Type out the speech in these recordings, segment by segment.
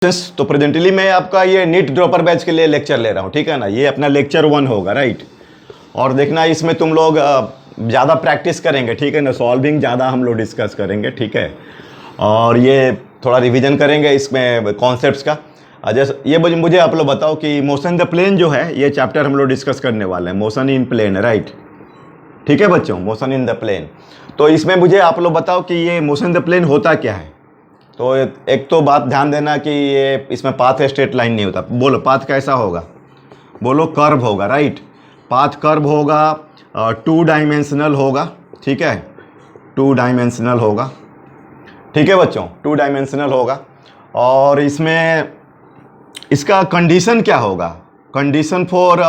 तो प्रेजेंटली मैं आपका ये नीट ड्रॉपर बैच के लिए लेक्चर ले रहा हूँ, ठीक है ना। ये अपना लेक्चर 1 होगा, राइट। और देखना इसमें तुम लोग ज़्यादा प्रैक्टिस करेंगे, ठीक है ना। सॉल्विंग ज़्यादा हम लोग डिस्कस करेंगे, ठीक है। और ये थोड़ा रिवीजन करेंगे इसमें कॉन्सेप्ट्स का। जैसे ये मुझे आप लोग बताओ कि मोशन द प्लेन जो है, ये चैप्टर हम लोग डिस्कस करने वाले हैं, मोशन इन प्लेन, राइट। ठीक है बच्चों, मोशन इन द प्लेन। तो इसमें मुझे आप लोग बताओ कि ये मोशन द प्लेन होता क्या है। तो एक तो बात ध्यान देना कि ये इसमें पाथ स्ट्रेट लाइन नहीं होता। बोलो पाथ कैसा होगा, बोलो कर्व होगा, राइट। पाथ कर्व होगा, 2 डायमेंशनल होगा, ठीक है। 2 डायमेंशनल होगा, ठीक है बच्चों, 2 डायमेंशनल होगा। और इसमें इसका कंडीशन क्या होगा, condition for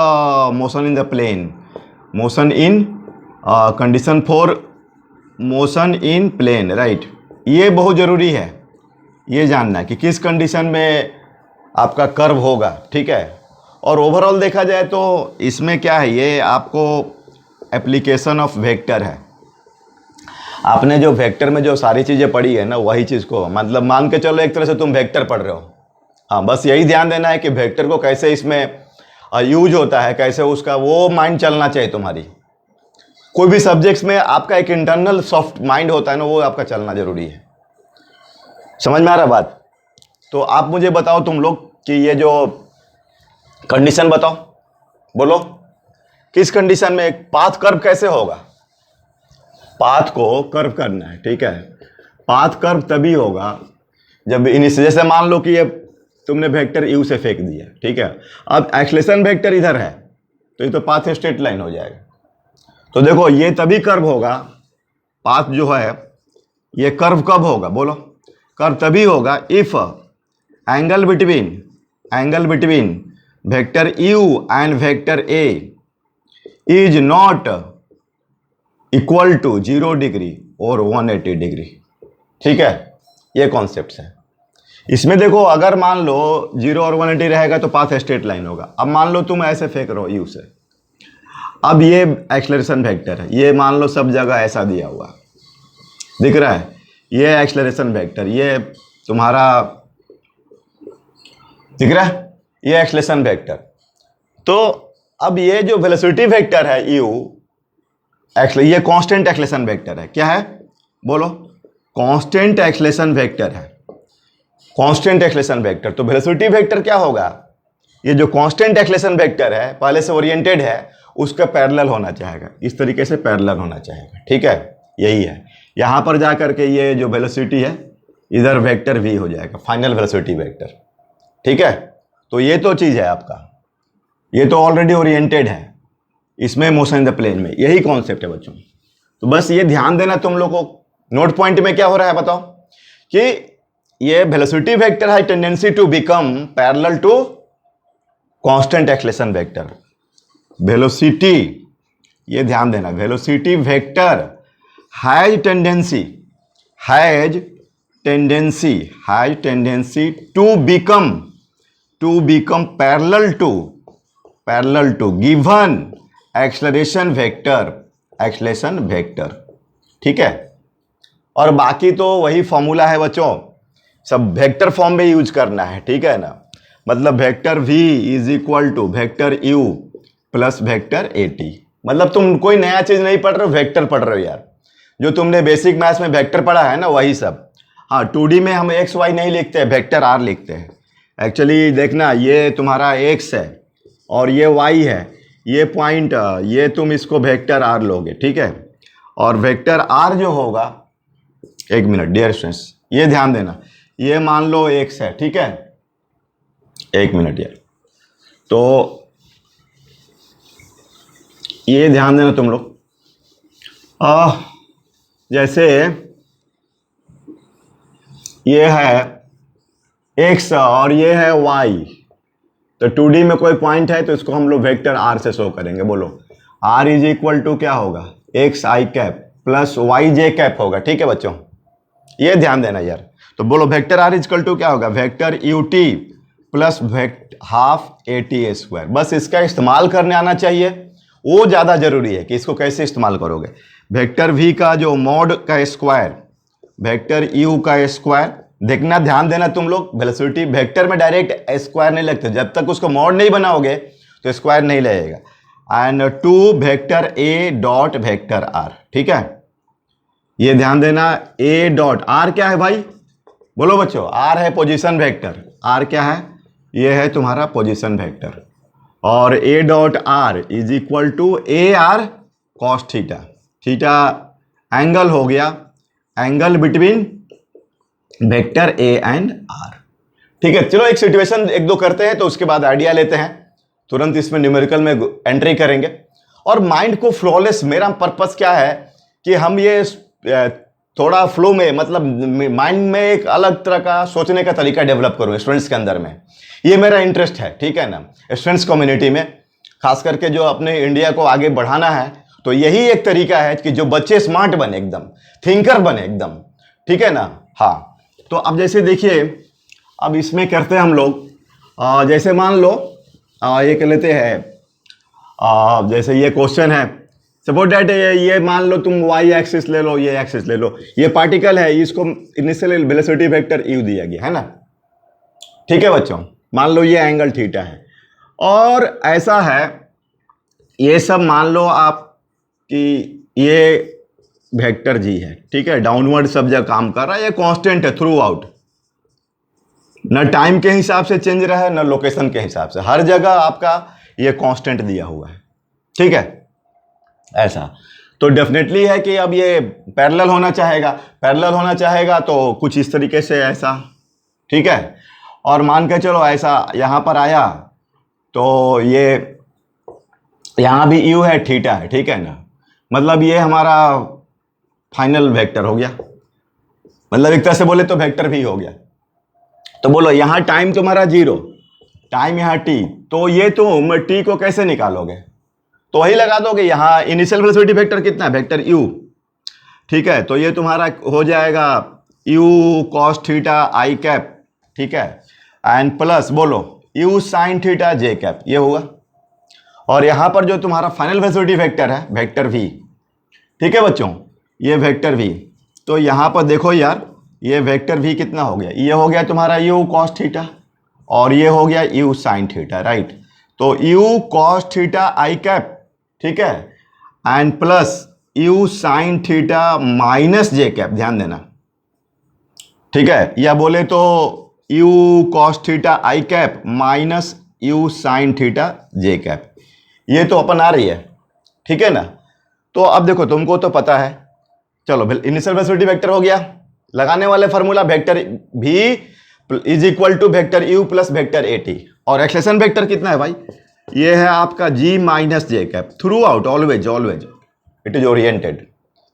motion in the plane, motion in condition for motion in plane, right. ये बहुत ज़रूरी है ये जानना कि किस कंडीशन में आपका कर्व होगा, ठीक है। और ओवरऑल देखा जाए तो इसमें क्या है, ये आपको एप्लीकेशन ऑफ वेक्टर है। आपने जो वेक्टर में जो सारी चीज़ें पढ़ी है ना, वही चीज़ को मतलब मान के चलो एक तरह से तुम वेक्टर पढ़ रहे हो। हाँ, बस यही ध्यान देना है कि वेक्टर को कैसे इसमें यूज होता है, कैसे उसका वो माइंड चलना चाहिए तुम्हारी। कोई भी सब्जेक्ट्स में आपका एक इंटरनल सॉफ्ट माइंड होता है ना, वो आपका चलना ज़रूरी है। समझ में आ रहा बात। तो आप मुझे बताओ तुम लोग कि ये जो कंडीशन बताओ, बोलो किस कंडीशन में एक पाथ कर्व कैसे होगा। पाथ को कर्व करना है, ठीक है। पाथ कर्व तभी होगा जब जैसे मान लो कि ये तुमने वेक्टर यू से फेंक दिया, ठीक है। अब एक्सलेशन वेक्टर इधर है तो ये तो पाथ स्ट्रेट लाइन हो जाएगा। तो देखो ये तभी कर्व होगा, पाथ जो है ये कर्व कब होगा, बोलो। कर्व तभी होगा if angle between vector u and vector a is not equal to 0 degree और 180 डिग्री, ठीक है। ये कॉन्सेप्ट है। इसमें देखो अगर मान लो 0 और 180 रहेगा तो पाथ स्ट्रेट लाइन होगा। अब मान लो तुम ऐसे फेंक रहे हो यू से, अब ये एक्सलरेशन वेक्टर है, ये मान लो सब जगह ऐसा दिया हुआ दिख रहा है, ये एक्सलरेशन वेक्टर, ये तुम्हारा दिख रहा है, ये एक्सलेशन वेक्टर। तो अब ये जो वेलोसिटी वेक्टर है यू, ये कांस्टेंट एक्सलेशन वेक्टर है। क्या है, बोलो, कांस्टेंट एक्सलेशन वेक्टर है, कांस्टेंट एक्सलेशन वेक्टर। तो वेलोसिटी वेक्टर क्या होगा, ये जो कांस्टेंट एक्सलेशन वेक्टर है पहले से ओरिएंटेड है, उसका पैरेलल होना चाहेगा, इस तरीके से पैरेलल होना चाहेगा, ठीक है। यही है, यहां पर जाकर के ये जो वेलोसिटी है इधर वेक्टर v हो जाएगा, फाइनल वेलोसिटी वेक्टर, ठीक है। तो ये तो चीज है आपका, ये तो ऑलरेडी ओरिएंटेड है इसमें मोशन इन द प्लेन में, यही कॉन्सेप्ट है बच्चों। तो बस ये ध्यान देना तुम लोग को। नोट पॉइंट में क्या हो रहा है बताओ कि ये वेलोसिटी वेक्टर है tendency to become parallel to constant acceleration vector. Velocity, ये ध्यान देना, velocity vector has tendency to become parallel to given acceleration vector, ठीक है। और बाकी तो वही फॉर्मूला है बच्चों, सब वेक्टर फॉर्म में यूज करना है, ठीक है ना। मतलब vector v is equal to vector u plus vector at। मतलब तुम कोई नया चीज नहीं पढ़ रहे हो, वेक्टर पढ़ रहे हो यार। जो तुमने बेसिक मैथ्स में वेक्टर पढ़ा है ना, वही सब। हाँ, 2D में हम x y नहीं लिखते हैं, वेक्टर r लिखते हैं। एक्चुअली देखना, ये तुम्हारा x है और ये y है, ये पॉइंट, ये तुम इसको वेक्टर r लोगे, ठीक है। और वेक्टर r जो होगा, एक मिनट डियर स्टूडेंट्स, ये ध्यान देना, ये मान लो x है, ठीक है। एक मिनट यार, तो ये ध्यान देना तुम लोग। जैसे ये है x और ये है y, तो 2D में कोई पॉइंट है तो इसको हम लोग वेक्टर r से शो करेंगे। बोलो r इज इक्वल टू क्या होगा, x i cap plus y j cap होगा, ठीक है बच्चों। ये ध्यान देना यार। तो बोलो vector r is equal to क्या होगा, vector ut plus half at square. बस इसका इस्तेमाल करने आना चाहिए, वो ज़्यादा जरूरी है कि इसको कैसे इस्तेमाल करोगे। वेक्टर v का जो मॉड का स्क्वायर वेक्टर u का स्क्वायर देखना, ध्यान देना तुम लोग, वेलोसिटी वेक्टर में डायरेक्ट स्क्वायर नहीं लगते, जब तक उसको मॉड नहीं बनाओगे तो स्क्वायर नहीं लगेगा। And to vector a dot vector r, ठीक है, ये ध्यान देना। ए डॉट आर क्या है भाई, बोलो बच्चों, आर है पोजीशन वेक्टर, आर क्या है, ये है तुम्हारा पोजीशन वेक्टर। और a dot r is equal to a r cos theta, theta angle हो गया, angle between vector a and r, ठीक है। चलो एक सिचुएशन एक दो करते हैं, तो उसके बाद आइडिया लेते हैं, तुरंत इसमें न्यूमेरिकल में एंट्री करेंगे। और माइंड को फ्लॉलेस, मेरा पर्पस क्या है कि हम ये थोड़ा फ्लो में, मतलब माइंड में एक अलग तरह का सोचने का तरीका डेवलप करूँ स्टूडेंट्स के अंदर में, ये मेरा इंटरेस्ट है, ठीक है ना। स्टूडेंट्स कम्युनिटी में खास करके जो अपने इंडिया को आगे बढ़ाना है, तो यही एक तरीका है कि जो बच्चे स्मार्ट बने, एकदम थिंकर बने एकदम, ठीक है ना। हाँ, तो अब जैसे देखिए, अब इसमें करते हैं हम लोग, जैसे मान लो ये कर लेते हैं, जैसे ये क्वेश्चन है, सपोज दैट ये मान लो तुम वाई एक्सिस ले लो, ये एक्सिस ले लो, ये पार्टिकल है, इसको इनिशियल वेलोसिटी वेक्टर यू दिया गया है ना, ठीक है बच्चों। मान लो ये एंगल थीटा है, और ऐसा है, ये सब मान लो आप कि ये वेक्टर जी है, ठीक है, डाउनवर्ड सब जगह काम कर रहा है, ये कांस्टेंट है थ्रू आउट, न टाइम के हिसाब से चेंज रहा है, न लोकेशन के हिसाब से, हर जगह आपका ये कांस्टेंट दिया हुआ है, ठीक है, ऐसा। तो डेफिनेटली है कि अब ये पैरेलल होना चाहेगा, पैरेलल होना चाहेगा तो कुछ इस तरीके से ऐसा, ठीक है। और मान के चलो ऐसा यहाँ पर आया, तो ये यहाँ भी यू है, थीटा है, ठीक है ना, मतलब ये हमारा फाइनल वेक्टर हो गया, मतलब एक तरह से बोले तो वेक्टर भी हो गया। तो बोलो यहाँ टाइम तुम्हारा जीरो, टाइम यहाँ टी, तो ये तुम टी को कैसे निकालोगे, तो वही लगा दोगे, यहाँ इनिशियल वेलोसिटी वेक्टर कितना है, वेक्टर यू, ठीक है, तो ये तुम्हारा हो जाएगा you cos theta i cap, ठीक है, एंड प्लस बोलो you sine theta j cap, ये होगा। और यहाँ पर जो तुम्हारा फाइनल वेलोसिटी वेक्टर है, वेक्टर वी, ठीक है बच्चों, ये वेक्टर वी, तो यहाँ पर देखो यार, ये वेक्टर वी कितना हो गया, ये हो गया तुम्हारा यू कॉस थीटा, और ये हो गया यू साइन थीटा, राइट। तो you cos theta i cap, ठीक है, and plus you sine theta minus j cap, ध्यान देना, ठीक है, या बोले तो you cos theta i cap minus you sine theta j cap, ये तो अपन आ रही है, ठीक है ना। तो अब देखो, तुमको तो पता है, चलो इनिशियल वेलोसिटी वेक्टर हो गया, लगाने वाले formula vector v is equal to vector you plus vector A t, और एक्सेलेरेशन वेक्टर कितना है भाई, ये है आपका g minus j cap, throughout, always always it is oriented.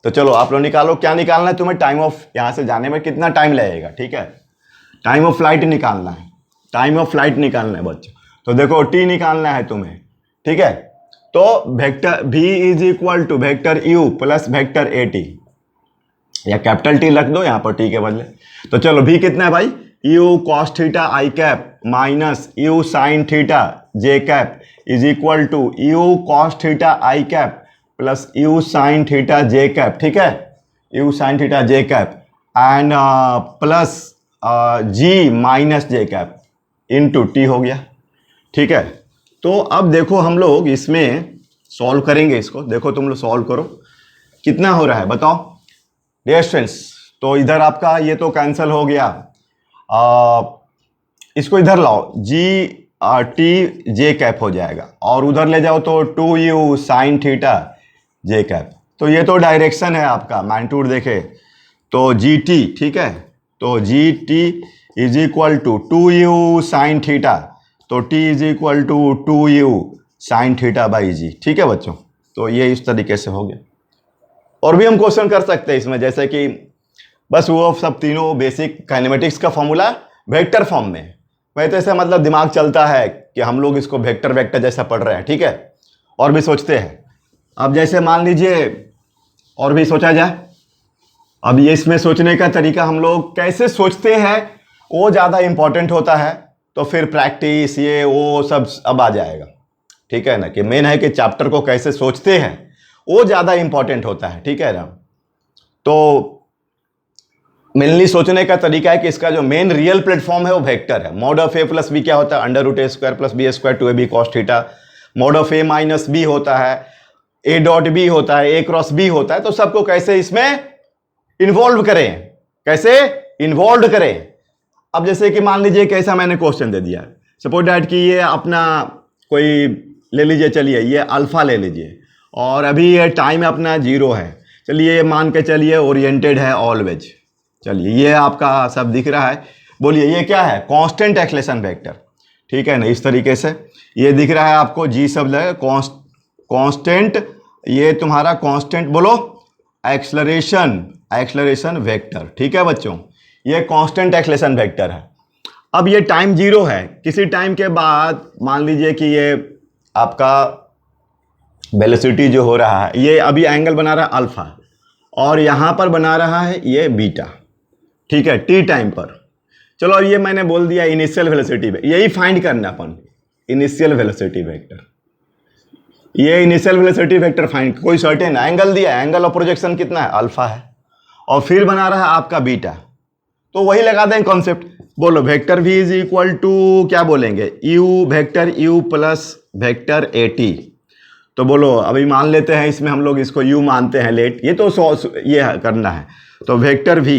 तो चलो आप लोग निकालो, क्या निकालना है तुम्हें, टाइम ऑफ, यहाँ से जाने में कितना टाइम लगेगा, ठीक है, टाइम ऑफ फ्लाइट निकालना है, टाइम ऑफ फ्लाइट निकालना है बच्चों। तो देखो टी निकालना है तुम्हें, ठीक है, तो vector v is equal to vector u plus vector A t, या कैपिटल टी रख दो यहाँ पर टी के बदले। तो चलो v कितना है भाई, u cos theta i cap minus u sine theta j cap is equal to u cos theta i cap plus u sine theta j cap, ठीक है, u sine theta j cap and plus g minus j cap into t हो गया, ठीक है। तो अब देखो हम लोग इसमें सॉल्व करेंगे इसको, देखो तुम लोग सॉल्व करो, कितना हो रहा है बताओ डियर स्टूडेंट्स। तो इधर आपका ये तो कैंसिल हो गया, इसको इधर लाओ, जी टी जे कैप हो जाएगा, और उधर ले जाओ तो 2u sine theta j cap, तो ये तो डायरेक्शन है आपका, मैग्नीट्यूड देखे तो जी टी, ठीक है, तो g t is equal to 2u sine theta, तो t is equal to 2u sine theta by g, ठीक है बच्चों। तो ये इस तरीके से हो गया, और भी हम क्वेश्चन कर सकते हैं इसमें, जैसे कि बस वो सब तीनों बेसिक काइनेमेटिक्स का फॉर्मूला वेक्टर फॉर्म में, वैसे तो ऐसे मतलब दिमाग चलता है कि हम लोग इसको वेक्टर वेक्टर जैसा पढ़ रहे हैं, ठीक है, और भी सोचते हैं। अब जैसे मान लीजिए और भी सोचा जाए, अब ये इसमें सोचने का तरीका हम लोग कैसे सोचते हैं वो ज़्यादा इम्पोर्टेंट होता है, तो फिर प्रैक्टिस ये वो सब अब आ जाएगा, ठीक है ना, कि मेन है कि चैप्टर को कैसे सोचते हैं वो ज़्यादा इम्पोर्टेंट होता है, ठीक है ना। तो मेनली सोचने का तरीका है कि इसका जो मेन रियल प्लेटफॉर्म है वो वेक्टर है। Mod of A plus B क्या होता है, under root A square plus B square two A B cos theta. Mod of A minus B होता है, ए डॉट बी होता है, ए क्रॉस बी होता है। तो सबको कैसे इसमें इन्वॉल्व करें, कैसे इन्वॉल्व करें। अब जैसे कि मान लीजिए कैसा मैंने क्वेश्चन दे दिया, सपोज डैट कि ये अपना कोई ले लीजिए, चलिए ये अल्फा ले लीजिए और अभी ये टाइम अपना 0 है। चलिए मान के चलिए ओरिएंटेड है ऑलवेज। चलिए ये आपका सब दिख रहा है, बोलिए ये क्या है, कांस्टेंट एक्सेलरेशन वेक्टर, ठीक है ना। इस तरीके से ये दिख रहा है आपको, जी सब लगे कांस्टेंट, ये तुम्हारा कांस्टेंट बोलो एक्सेलरेशन वेक्टर, ठीक है बच्चों। ये कांस्टेंट एक्सेलरेशन वेक्टर है। अब ये टाइम 0 है, किसी टाइम के बाद मान लीजिए कि ये आपका वेलोसिटी जो हो रहा है, ये अभी एंगल बना रहा है अल्फा और यहाँ पर बना रहा है ये बीटा, ठीक है, टी टाइम पर। चलो अब ये मैंने बोल दिया इनिशियल वेलोसिटी, यही फाइंड करना अपन, इनिशियल वेलोसिटी वेक्टर। ये इनिशियल वेलोसिटी वेक्टर फाइंड, कोई सर्टेन एंगल दिया, एंगल ऑफ प्रोजेक्शन कितना है, अल्फा है, और फिर बना रहा है आपका बीटा। तो वही लगा दें कॉन्सेप्ट, बोलो vector v is equal to क्या बोलेंगे, U vector u plus vector ए टी। तो बोलो अभी मान लेते हैं इसमें हम लोग इसको u मानते हैं, लेट, ये तो ये करना है। तो वेक्टर v,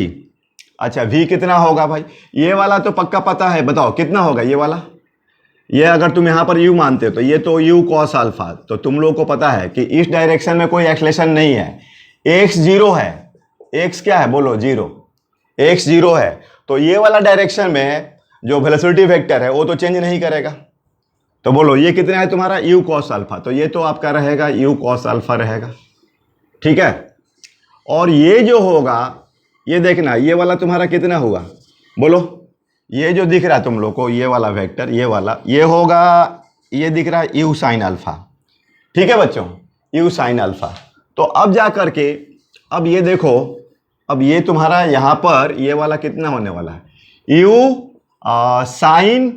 अच्छा v कितना होगा भाई, ये वाला तो पक्का पता है, बताओ कितना होगा ये वाला। ये अगर तुम यहाँ पर u मानते हो तो ये तो u cos अल्फा, तो तुम लोग को पता है कि इस डायरेक्शन में कोई एक्सेलरेशन नहीं है, x 0 है, x क्या है बोलो 0, x 0 है। तो ये वाला डायरेक्शन में जो वेलोसिटी वेक्टर है वो तो चेंज नहीं करेगा। तो बोलो ये कितना है तुम्हारा u cos अल्फा, तो ये तो आपका रहेगा u cos अल्फा रहेगा, ठीक है। और ये जो होगा, ये देखना ये वाला तुम्हारा कितना होगा, बोलो ये जो दिख रहा है तुम लोग को ये वाला वेक्टर, ये वाला ये होगा, ये दिख रहा है u sin अल्फा, ठीक है बच्चों, u sin अल्फा। तो अब जा करके अब ये देखो, अब ये तुम्हारा यहाँ पर ये वाला कितना होने वाला है, u sin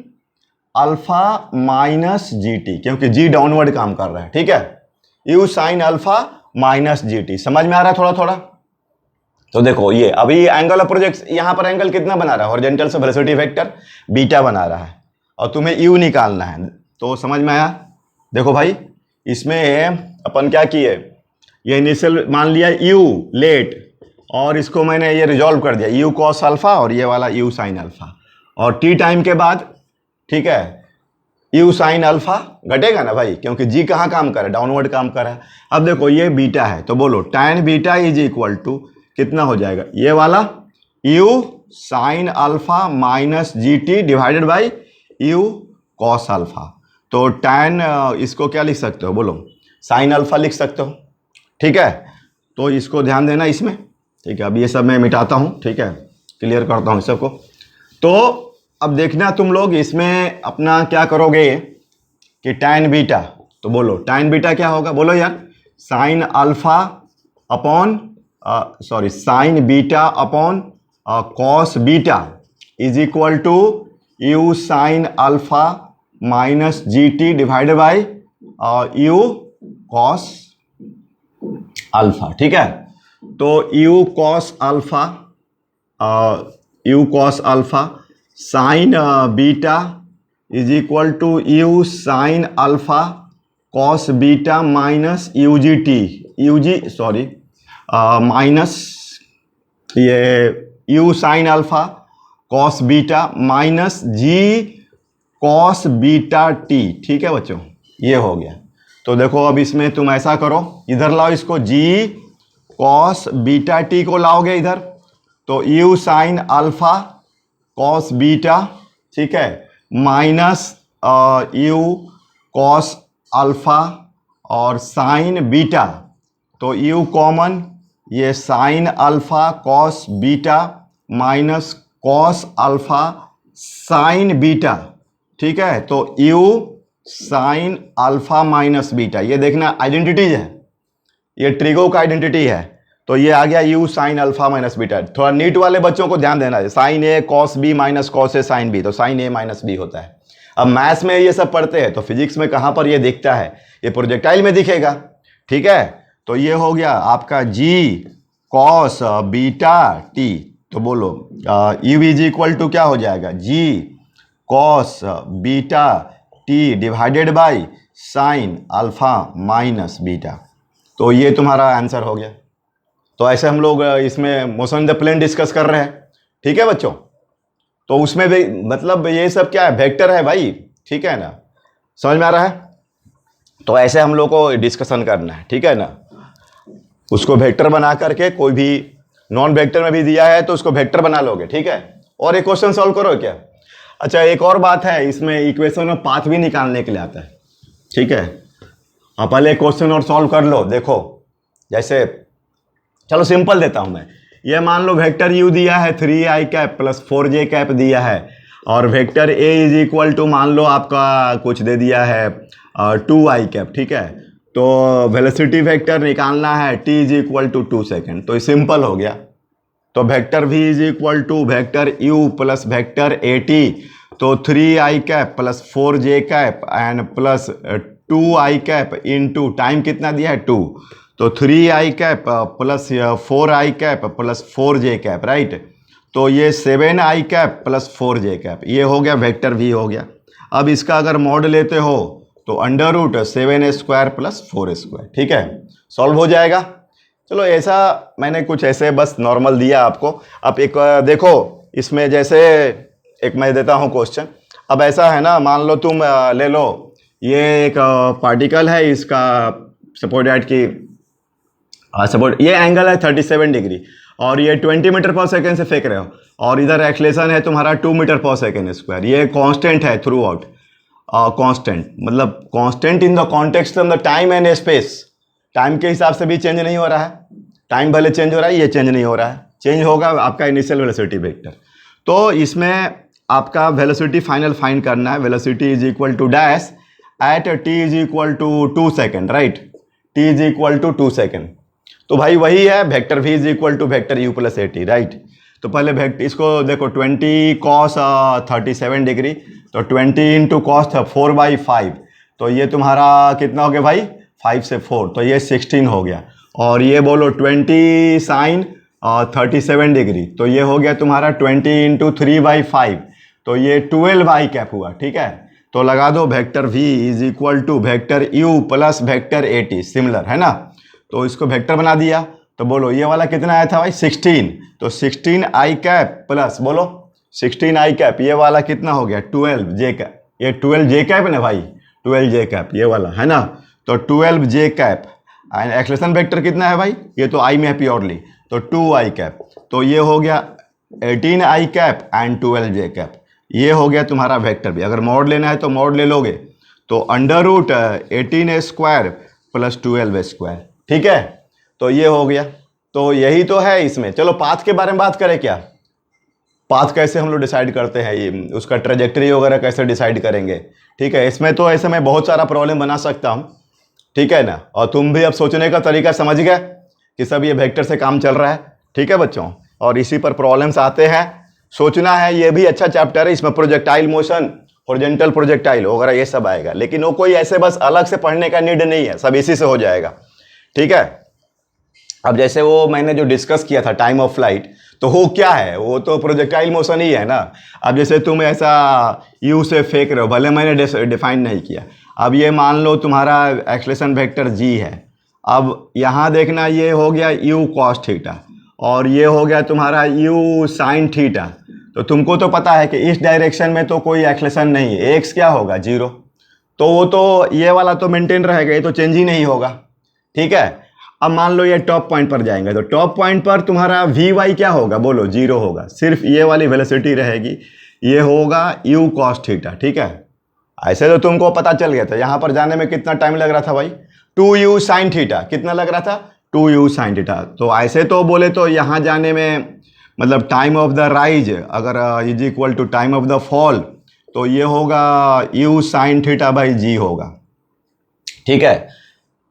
alpha minus G T, क्योंकि g डाउनवर्ड काम कर रहा है, ठीक है, u sin alpha minus G T. समझ में आ रहा है थोड़ा थोड़ा। तो देखो ये अभी एंगल ऑफ प्रोजेक्ट, यहाँ पर एंगल कितना बना रहा है, हॉरिजॉन्टल से वेलोसिटी वेक्टर बीटा बना रहा है और तुम्हें u निकालना है। तो समझ में आया। देखो भाई इसमें अपन क्या किए, ये इनिशियल मान लिया u लेट और इसको मैंने ये रिजॉल्व कर दिया, u cos अल्फा और ये वाला u sin अल्फा, और t टाइम के बाद, ठीक है, u sin अल्फा घटेगा ना भाई, क्योंकि g कहाँ काम कर रहा है, डाउनवर्ड काम कर रहा है। अब देखो ये बीटा है, तो बोलो tan beta is equal to कितना हो जाएगा, ये वाला u sin alpha minus G T divided by u cos alpha. तो tan इसको क्या लिख सकते हो, बोलो sin अल्फा लिख सकते हो, ठीक है। तो इसको ध्यान देना इसमें, ठीक है। अब ये सब मैं मिटाता हूँ, ठीक है, क्लियर करता हूँ सबको। तो अब देखना तुम लोग इसमें अपना क्या करोगे कि tan बीटा, तो बोलो tan बीटा क्या होगा, बोलो यार, sin alpha upon sin beta upon cos beta is equal to u sin alpha minus G T divided by u cos alpha, ठीक है। तो u cos alpha sine beta is equal to u sine alpha cos beta minus U G T, sorry minus ये u sine alpha cos beta minus g cos beta t, ठीक है बच्चों, ये हो गया। तो देखो अब इसमें तुम ऐसा करो, इधर लाओ इसको, g cos बीटा t को लाओगे इधर, तो u sine alpha cos beta, ठीक है, माइनस u cos अल्फा और साइन बीटा, तो u कॉमन, ये sign alpha cos beta minus cos alpha sine beta, ठीक है। तो u sine alpha minus beta, ये देखना आइडेंटिटीज है, ये ट्रिगो का आइडेंटिटी है। तो ये आ गया u sine alpha minus beta. थोड़ा नीट वाले बच्चों को ध्यान देना है, sign A cos B minus cos A sine B, तो साइन ए माइनस बी होता है। अब मैथ्स में ये सब पढ़ते हैं, तो फिजिक्स में कहाँ पर ये दिखता है, ये प्रोजेक्टाइल में दिखेगा, ठीक है। तो ये हो गया आपका g कॉस बीटा टी, तो बोलो यू इज इक्वल टू क्या हो जाएगा, g cos beta t divided by sine alpha minus beta. तो ये तुम्हारा आंसर हो गया। तो ऐसे हम लोग इसमें मोशन द प्लेन डिस्कस कर रहे हैं, ठीक है बच्चों। तो उसमें भी मतलब ये सब क्या है, वेक्टर है भाई, ठीक है ना, समझ में आ रहा है। तो ऐसे हम लोग को डिस्कशन करना है, ठीक है ना। उसको वेक्टर बना करके, कोई भी नॉन वेक्टर में भी दिया है तो उसको वेक्टर बना लोगे, ठीक है। और एक क्वेश्चन सॉल्व करो क्या। अच्छा एक और बात है, इसमें इक्वेशन में पाथ भी निकालने के लिए आता है, ठीक है। आप पहले क्वेश्चन और सॉल्व कर लो। देखो जैसे, चलो सिंपल देता हूं मैं। ये मान लो वेक्टर u दिया है 3i cap plus 4j cap दिया है, और vector a is equal to मान लो आपका कुछ दे दिया है 2i कैप, ठीक है। तो वेलोसिटी वेक्टर निकालना है t is equal to 2 second. तो ये सिंपल हो गया। तो vector v is equal to vector u plus vector at। तो 3i cap plus 4j cap and plus 2i cap into time कितना दिया है 2। तो 3i cap plus 4i cap plus 4j cap, right. तो ये 7i cap plus 4j cap, ये हो गया वेक्टर v हो गया। अब इसका अगर मॉड लेते हो तो under root 7 square plus 4 square, ठीक है, सॉल्व हो जाएगा। चलो ऐसा मैंने कुछ ऐसे बस नॉर्मल दिया आपको। अब एक देखो इसमें, जैसे एक मैं देता हूँ क्वेश्चन। अब ऐसा है ना, मान लो तुम ले लो ये एक पार्टिकल है, इसका सपोर्ट दैट की सपोर्ट ये एंगल है 37 डिग्री, और ये 20 मीटर पर सेकेंड से फेंक रहे हो, और इधर एक्सलेशन है तुम्हारा 2 मीटर पर सेकेंड स्क्वायर। ये कांस्टेंट है थ्रू आउट, कांस्टेंट मतलब constant in the context of the time and space. Time के हिसाब से भी चेंज नहीं हो रहा है, टाइम भले चेंज हो रहा है, ये चेंज नहीं हो रहा है। चेंज होगा आपका इनिशियल वेलोसिटी वेक्टर। तो इसमें आपका वेलोसिटी फाइनल फाइंड करना है। Velocity is equal to dash at T is equal to 2 second, right. T is equal to 2 second. तो भाई वही है vector v is equal to vector u plus A T, right. तो पहले vector इसको देखो 20 कॉस 37 डिग्री, तो 20 into cos 4/5, तो ये तुम्हारा कितना हो गया भाई, 5 से 4, तो ये 16 हो गया। और ये बोलो 20 साइन 37 डिग्री, तो ये हो गया तुम्हारा 20 इंटू 3/5, तो ये 12i कैप हुआ, ठीक है। तो लगा दो vector v is equal to vector u plus vector A T, similar है ना। तो इसको वेक्टर बना दिया। तो बोलो ये वाला कितना आया था भाई 16, तो 16i कैप प्लस बोलो 16i कैप, ये वाला कितना हो गया 12j कैप। ये 12j कैप है ना भाई, 12j कैप ये वाला है ना। तो 12j cap and acceleration vector कितना है भाई, ये तो i में है प्योरली, तो 2i कैप। तो ये हो गया 18i cap and 12j cap, ये हो गया तुम्हारा वेक्टर भी। अगर मॉड लेना है तो मॉड ले लोगे, तो under root 18 square plus 12 square, ठीक है। तो ये हो गया। तो यही तो है इसमें। चलो पाथ के बारे में बात करें क्या। पाथ कैसे हम लोग डिसाइड करते हैं, ये उसका ट्रेजेक्टरी वगैरह कैसे डिसाइड करेंगे, ठीक है। इसमें तो ऐसे मैं बहुत सारा प्रॉब्लम बना सकता हूँ, ठीक है ना। और तुम भी अब सोचने का तरीका समझ गए कि सब ये वेक्टर से काम चल रहा है, ठीक है बच्चों। और इसी पर प्रॉब्लम्स आते हैं, सोचना है। ये भी अच्छा चैप्टर है, इसमें प्रोजेक्टाइल मोशन, हॉरिजॉन्टल प्रोजेक्टाइल वगैरह ये सब आएगा, लेकिन वो कोई ऐसे बस अलग से पढ़ने का नीड नहीं है, सब इसी से हो जाएगा, ठीक है। अब जैसे वो मैंने जो डिस्कस किया था टाइम ऑफ फ्लाइट, तो वो क्या है, वो तो प्रोजेक्टाइल मोशन ही है ना। अब जैसे तुम ऐसा यू से फेंक रहे हो, भले मैंने डिफाइन नहीं किया। अब ये मान लो तुम्हारा एक्सलेशन वेक्टर जी है। अब यहाँ देखना, ये हो गया यू कॉस थीटा, और ये हो गया तुम्हारा यू साइन थीटा। तो तुमको तो पता है कि इस डायरेक्शन में तो कोई एक्सलेशन नहीं है, एक्स क्या होगा 0। तो वो तो ये वाला तो मेंटेन रहेगा, ये तो चेंज ही नहीं होगा, ठीक है। अब मान लो ये टॉप पॉइंट पर जाएंगे, तो टॉप पॉइंट पर तुम्हारा वी वाई क्या होगा, बोलो 0 होगा, सिर्फ ये वाली वेलोसिटी रहेगी, ये होगा यू कॉस थीटा, ठीक है। ऐसे तो तुमको पता चल गया था। यहाँ पर जाने में कितना टाइम लग रहा था भाई, 2u साइन थीटा, कितना लग रहा था 2u साइन थीटा। तो ऐसे तो बोले तो यहाँ जाने में मतलब टाइम ऑफ द राइज अगर is equal to time of the fall, तो ये होगा u sine theta by G होगा, ठीक है।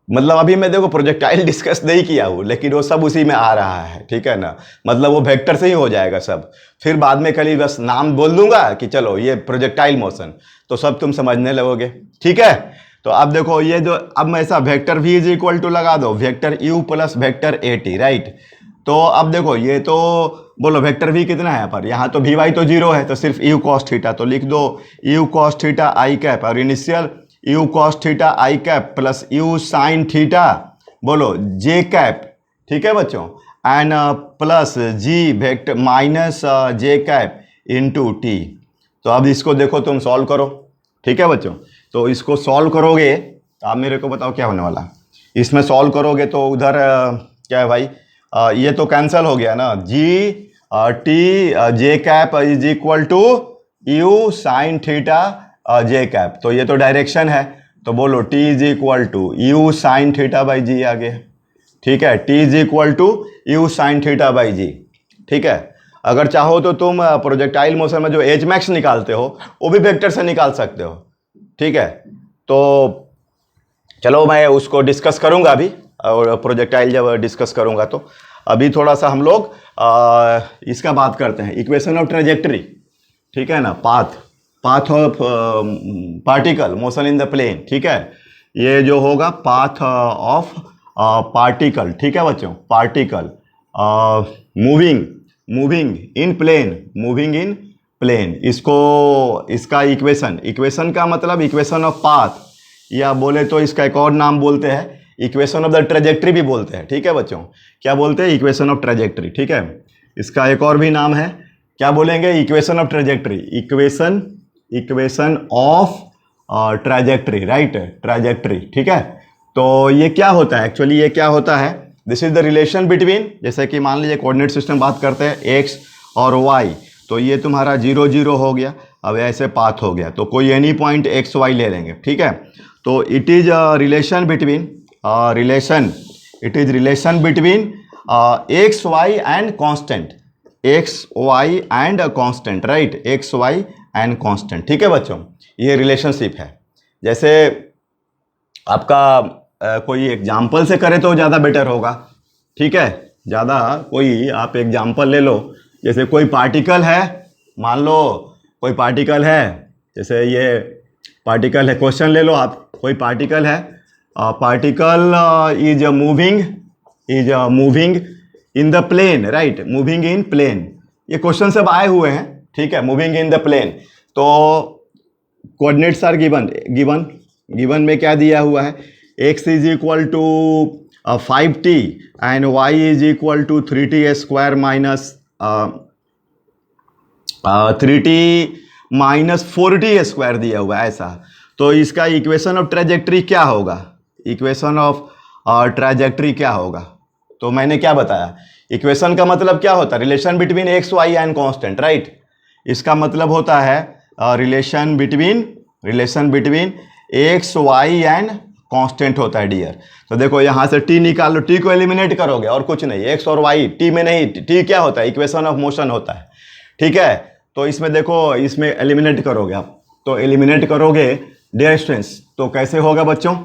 मतलब अभी मैं देखो प्रोजेक्टाइल डिस्कस नहीं किया हूँ, लेकिन वो सब उसी में आ रहा है, ठीक है ना। मतलब वो वेक्टर से ही हो जाएगा सब, फिर बाद में खाली बस नाम बोल दूंगा कि चलो ये प्रोजेक्टाइल मोशन, तो सब तुम समझने लगोगे, ठीक है। तो अब देखो ये जो, अब मैं ऐसा vector v is equal to लगा दो वेक्टर u प्लस वेक्टर ए टी, राइट। तो अब देखो ये तो बोलो वेक्टर v कितना है यहाँ पर, यहाँ तो vy तो 0 है, तो सिर्फ u cos थीटा, तो लिख दो u cos theta i cap और initial u cos theta i cap plus u sin theta बोलो j कैप, ठीक है बच्चों, and plus g vector minus j cap into t. तो अब इसको देखो तुम सॉल्व करो, ठीक है बच्चों। तो इसको सॉल्व करोगे तो आप मेरे को बताओ क्या होने वाला। इसमें सॉल्व करोगे तो उधर क्या है भाई, ये तो कैंसिल हो गया ना, g t j cap is equal to u sine theta j cap, तो ये तो डायरेक्शन है, तो बोलो t is equal to u sine theta by g आ गया, ठीक है, t is equal to u sine theta by g, ठीक है। अगर चाहो तो तुम प्रोजेक्टाइल मोशन में जो एच मैक्स निकालते हो वो भी वेक्टर से निकाल सकते हो, ठीक है। तो चलो मैं उसको डिस्कस करूंगा अभी, और प्रोजेक्टाइल जब डिस्कस करूंगा तो अभी थोड़ा सा हम लोग इसका बात करते हैं, इक्वेशन ऑफ ट्रेजेक्टरी, ठीक है ना, path of particle motion in the plane, ठीक है। ये जो होगा पाथ ऑफ पार्टिकल, ठीक है बच्चों, पार्टिकल मूविंग इन प्लेन, इसका इक्वेशन का मतलब इक्वेशन ऑफ पाथ, या बोले तो इसका एक और नाम बोलते हैं इक्वेशन ऑफ द ट्रेजेक्टरी भी बोलते हैं, ठीक है बच्चों। क्या बोलते हैं, इक्वेशन ऑफ ट्रेजेक्टरी, ठीक है। इसका एक और भी नाम है, क्या बोलेंगे, equation of trajectory, equation of trajectory, right, trajectory, ठीक है। तो ये क्या होता है एक्चुअली, ये क्या होता है, this is the relation between, जैसे कि मान लीजिए कोऑर्डिनेट सिस्टम बात करते हैं x और y, तो ये तुम्हारा 0 0 हो गया, अब ऐसे पाथ हो गया, तो कोई एनी पॉइंट x y ले लेंगे, ठीक है। तो it is relation between X Y and constant, right, X Y and constant, ठीक है बच्चों। ये रिलेशनशिप है। जैसे आपका कोई एग्जाम्पल से करे तो ज़्यादा बेटर होगा, ठीक है, ज़्यादा कोई आप एग्जाम्पल ले लो, जैसे कोई पार्टिकल है, मान लो कोई पार्टिकल है, जैसे ये पार्टिकल है, क्वेश्चन ले लो आप, कोई पार्टिकल है, particle is moving in the plane, right, moving in plane, ये क्वेश्चन सब आए हुए हैं, ठीक है, मूविंग इन द प्लेन। तो कोऑर्डिनेट्स आर गिवन में क्या दिया हुआ है, x is equal to 5t and y is equal to 3t square minus 3t minus 4t square दिया हुआ है ऐसा। तो इसका इक्वेशन ऑफ ट्रेजेक्टरी क्या होगा, इक्वेशन ऑफ ट्रेजेक्टरी क्या होगा, तो मैंने क्या बताया, इक्वेशन का मतलब क्या होता है, relation between X Y and constant, right. इसका मतलब होता है relation between X Y and constant होता है डियर। तो देखो यहाँ से t निकाल लो, t को एलिमिनेट करोगे और कुछ नहीं, x और y, t में नहीं, t क्या होता है, इक्वेशन ऑफ मोशन होता है, ठीक है। तो इसमें देखो, इसमें एलिमिनेट करोगे आप, तो एलिमिनेट करोगे डियर स्टूडेंट्स, तो कैसे होगा बच्चों,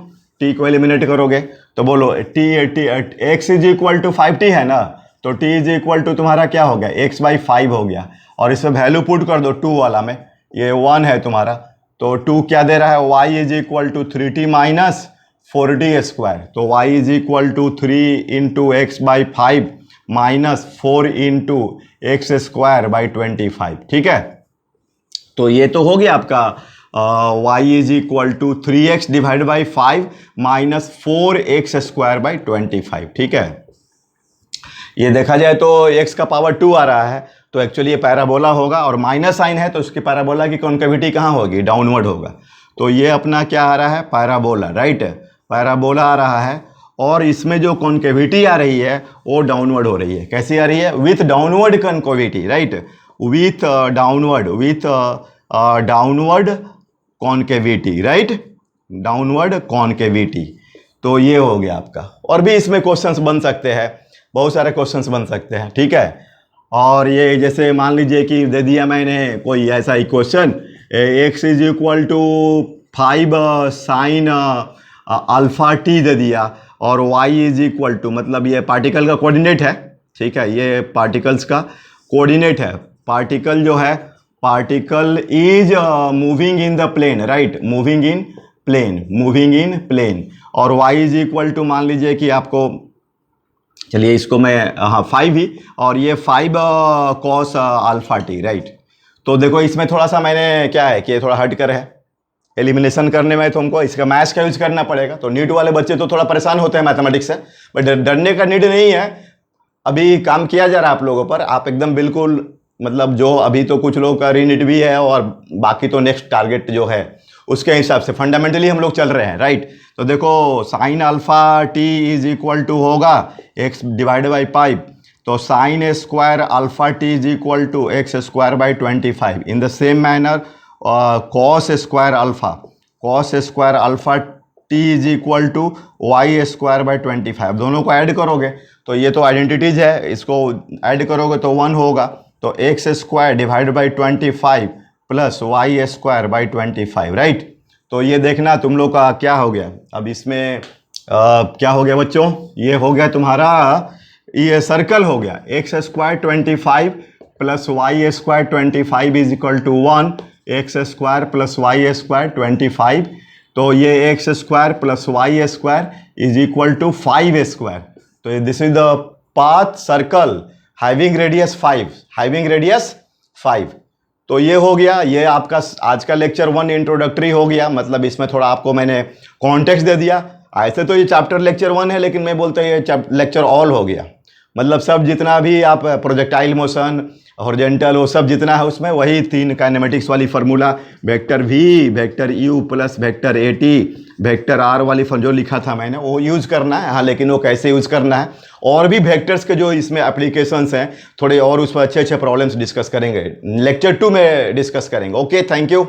t को एलिमिनेट करोगे तो बोलो x is equal to 5t है ना, तो t इज इक्वल टू तुम्हारा क्या हो गया, x बाई 5 हो गया, और इसमें वैल्यू पुट कर दो 2 वाला में, ये 1 है तुम्हारा, तो 2 क्या दे रहा है, y is equal to 3t minus 4t square, तो y is equal to 3 into X by 5 minus 4 into X square by 25, ठीक है। तो ये तो हो गया आपका y is equal to 3x divide by 5 minus 4x square by 25, ठीक है। ये देखा जाए तो x का पावर 2 आ रहा है, तो एक्चुअली ये पैराबोला होगा, और माइनस साइन है तो उसकी पैराबोला की कॉन्केविटी कहाँ होगी, डाउनवर्ड होगा। तो ये अपना क्या आ रहा है, पैराबोला, राइट, पैराबोला आ रहा है, और इसमें जो कॉन्केविटी आ रही है वो डाउनवर्ड हो रही है, कैसी आ रही है, with downward concavity, right, with downward concavity, right, downward concavity. तो ये हो गया आपका, और भी इसमें क्वेश्चंस बन सकते हैं, बहुत सारे क्वेश्चंस बन सकते हैं, ठीक है। और ये जैसे मान लीजिए कि दे दिया मैंने कोई ऐसा equation, x is equal to 5 sine alpha t दे दिया, और y इज इक्वल टू, मतलब ये पार्टिकल का कोऑर्डिनेट है, ठीक है, ये पार्टिकल्स का कोऑर्डिनेट है, पार्टिकल जो है, particle is moving in the plane, right, moving in plane, और y इज इक्वल टू, मान लीजिए कि आपको चलिए इसको मैं हाँ 5 ही, और ये 5 कॉस अल्फा टी, राइट। तो देखो इसमें थोड़ा सा मैंने क्या है कि थोड़ा हट कर है, एलिमिनेशन करने में तुमको इसका मैथ्स का यूज करना पड़ेगा। तो नीट वाले बच्चे तो थोड़ा परेशान होते हैं मैथमेटिक्स से, बट डरने का नीड नहीं है। अभी काम किया जा रहा है आप लोगों पर, आप एकदम बिल्कुल मतलब जो अभी तो कुछ लोग का रीनीट भी है और बाकी तो नेक्स्ट टारगेट जो है उसके हिसाब से फंडामेंटली हम लोग चल रहे हैं, राइट। तो देखो sine alpha T is equal to होगा एक्स डिवाइडेड बाई 5, तो sine square alpha T is equal to X square by 25। In the same manner cos square alpha T is equal to Y square by 25। दोनों को add करोगे तो ये तो identities है, इसको ऐड करोगे तो 1 होगा। तो X square divide by 25 plus Y square by 25, right. तो ये देखना तुम लोग का क्या हो गया। अब इसमें क्या हो गया बच्चों, ये हो गया तुम्हारा, ये सर्कल हो गया। X square 25 plus Y square 25 is equal to 1, x square plus Y square 25। तो ये x square plus Y square is equal to 5 square. तो this is the path circle having radius 5। तो ये हो गया, ये आपका आज का लेक्चर 1 इंट्रोडक्टरी हो गया। मतलब इसमें थोड़ा आपको मैंने कॉन्टेक्स्ट दे दिया। ऐसे तो ये चैप्टर लेक्चर 1 है, लेकिन मैं बोलता हूँ ये लेक्चर ऑल हो गया। मतलब सब जितना भी आप प्रोजेक्टाइल मोशन, हॉरिजॉन्टल, वो सब जितना है उसमें वही 3 काइनेमेटिक्स वाली formula, vector V, vector you plus vector A T, vector R वाली जो लिखा था मैंने वो यूज़ करना है। हाँ, लेकिन वो कैसे यूज़ करना है, और भी वेक्टर्स के जो इसमें एप्लीकेशंस हैं थोड़े, और उस पर अच्छे अच्छे प्रॉब्लम्स डिस्कस करेंगे, लेक्चर 2 में डिस्कस करेंगे। Okay, thank you.